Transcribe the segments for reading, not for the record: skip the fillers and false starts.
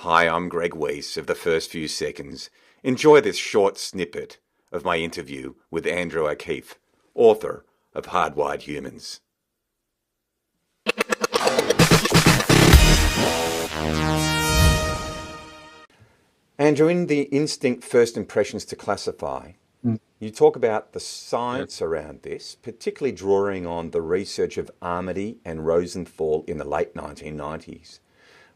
Hi, I'm Greg Weiss of The First Few Seconds. Enjoy this short snippet of my interview with Andrew O'Keefe, author of Hardwired Humans. Andrew, in the instinct first impressions to classify, you talk about the science around this, particularly drawing on the research of Armidy and Rosenthal in the late 1990s.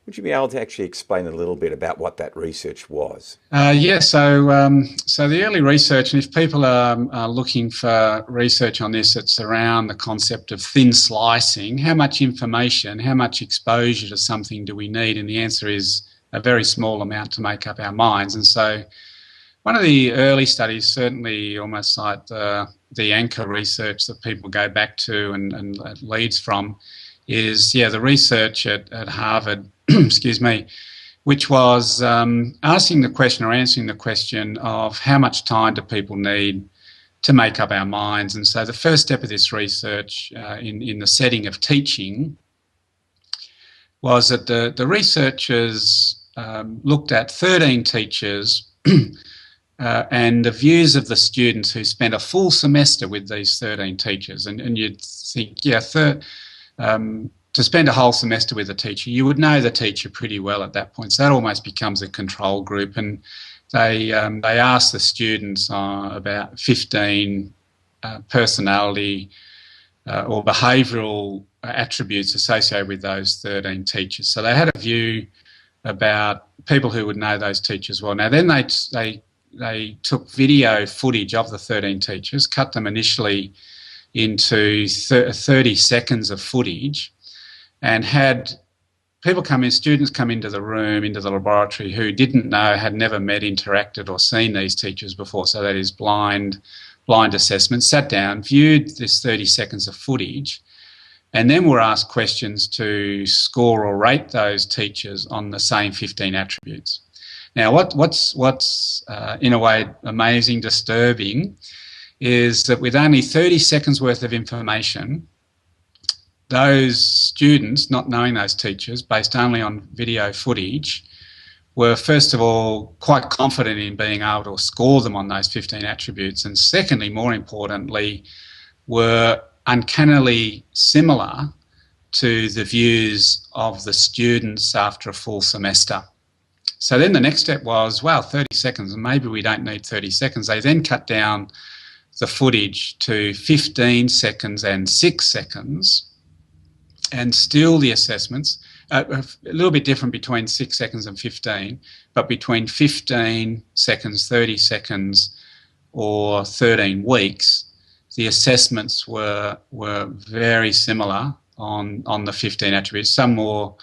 Would you be able to actually explain a little bit about what that research was? So the early research, and if people are looking for research on this, it's around the concept of thin slicing. How much information, how much exposure to something do we need? And the answer is a very small amount to make up our minds. And so one of the early studies, certainly almost like the anchor research that people go back to and leads from, is the research at Harvard, excuse me, which was asking the question or answering the question of how much time do people need to make up our minds. And so the first step of this research in the setting of teaching was that the researchers looked at 13 teachers and the views of the students who spent a full semester with these 13 teachers. And you'd think, to spend a whole semester with a teacher, you would know the teacher pretty well at that point. So that almost becomes a control group. And they asked the students about 15 personality or behavioural attributes associated with those 13 teachers. So they had a view about people who would know those teachers well. Now then they took video footage of the 13 teachers, cut them initially into 30 seconds of footage, and had people come in, students come into the room, into the laboratory, who didn't know, had never met, interacted or seen these teachers before. So that is blind assessment, sat down, viewed this 30 seconds of footage, and then were asked questions to score or rate those teachers on the same 15 attributes. Now, what's in a way amazing, disturbing, is that with only 30 seconds worth of information, those students, not knowing those teachers, based only on video footage, were first of all quite confident in being able to score them on those 15 attributes, and secondly, more importantly, were uncannily similar to the views of the students after a full semester. So then the next step was, well, 30 seconds, and maybe we don't need 30 seconds. They then cut down the footage to 15 seconds and 6 seconds, and still the assessments, a little bit different between 6 seconds and 15, but between 15 seconds, 30 seconds, or 13 weeks, the assessments were very similar on the 15 attributes, some more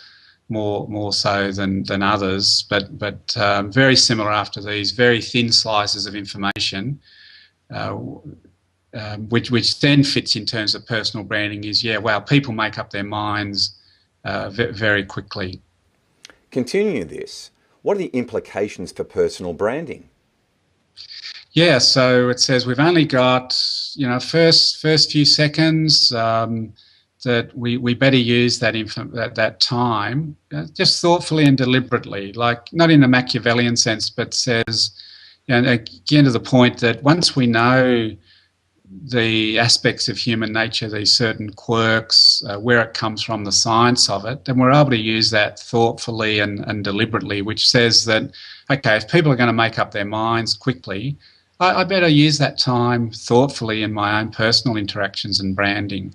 so than others, but very similar after these very thin slices of information, which then fits in terms of personal branding. Is people make up their minds very quickly. Continuing this, what are the implications for personal branding? Yeah, so it says we've only got first few seconds. That we better use that time just thoughtfully and deliberately, like not in a Machiavellian sense, but says, again to the point that once we know the aspects of human nature, these certain quirks, where it comes from, the science of it, then we're able to use that thoughtfully and deliberately, which says that, okay, if people are going to make up their minds quickly, I better use that time thoughtfully in my own personal interactions and branding.